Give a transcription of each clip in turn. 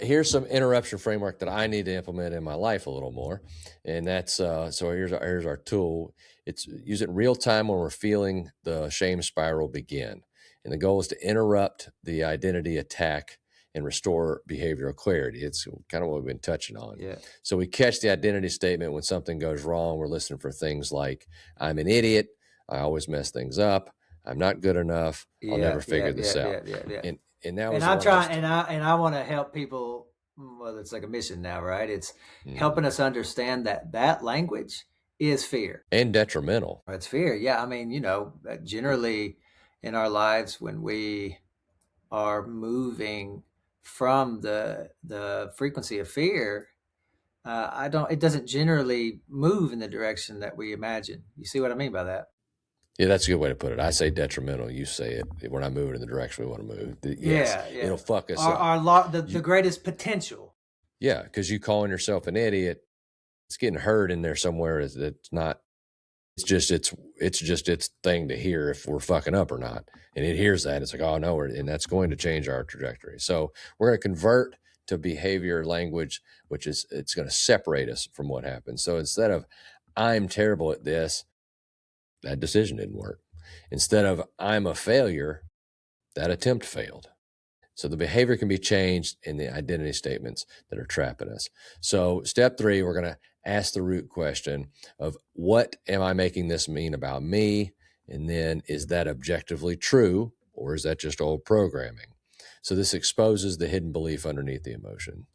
here's some interruption framework that I need to implement in my life a little more. And that's, so here's our tool. It's use it in real time when we're feeling the shame spiral begin. And the goal is to interrupt the identity attack and restore behavioral clarity. It's kind of what we've been touching on. Yeah. So we catch the identity statement when something goes wrong. We're listening for things like, I'm an idiot. I always mess things up. I'm not good enough. I'll never figure this out. And now And I'm trying, and I want to help people. Well, it's like a mission now, right? It's helping us understand that language is fear and detrimental. It's fear. Yeah. I mean, generally in our lives, when we are moving from the frequency of fear, it doesn't generally move in the direction that we imagine. You see what I mean by that? Yeah, that's a good way to put it. I say detrimental. You say it. We're not moving in the direction we want to move. Yes, yeah. It'll fuck us up. The greatest potential. Yeah, because you calling yourself an idiot, it's getting heard in there somewhere. It's not. It's just its thing to hear if we're fucking up or not, and it hears that. It's like, oh no, and that's going to change our trajectory. So we're going to convert to behavior language, which is it's going to separate us from what happens. So instead of I'm terrible at this, that decision didn't work. Instead of I'm a failure, that attempt failed. So the behavior can be changed in the identity statements that are trapping us. So step 3, we're going to ask the root question of what am I making this mean about me? And then is that objectively true, or is that just old programming? So this exposes the hidden belief underneath the emotion.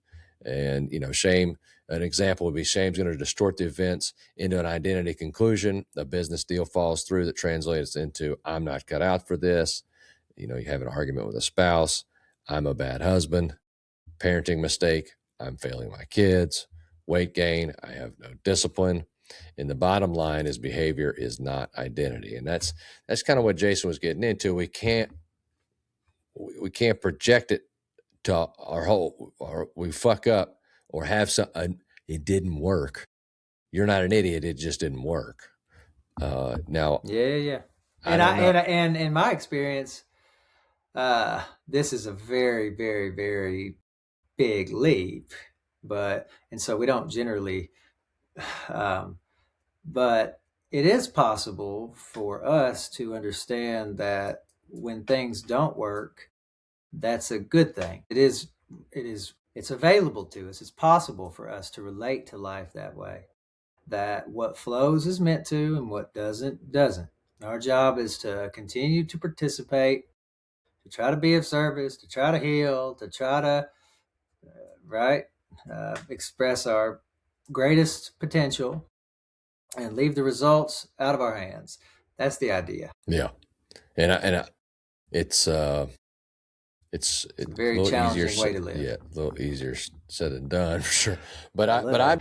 And, shame, an example would be shame's going to distort the events into an identity conclusion. A business deal falls through that translates into I'm not cut out for this. You have an argument with a spouse. I'm a bad husband. Parenting mistake. I'm failing my kids. Weight gain. I have no discipline. And the bottom line is behavior is not identity. And that's kind of what Jason was getting into. We can't project it to our whole, or we fuck up or have it didn't work. You're not an idiot. It just didn't work. Now. Yeah. And in my experience, this is a very, very, very big leap, and so we don't generally, but it is possible for us to understand that when things don't work, that's a good thing. It's available to us. It's possible for us to relate to life that way, that what flows is meant to and what doesn't. Our job is to continue to participate, to try to be of service, to try to heal, to try to express our greatest potential and leave the results out of our hands. That's the idea. Yeah. And it's a very challenging way to live. Yeah, a little easier said than done for sure. But I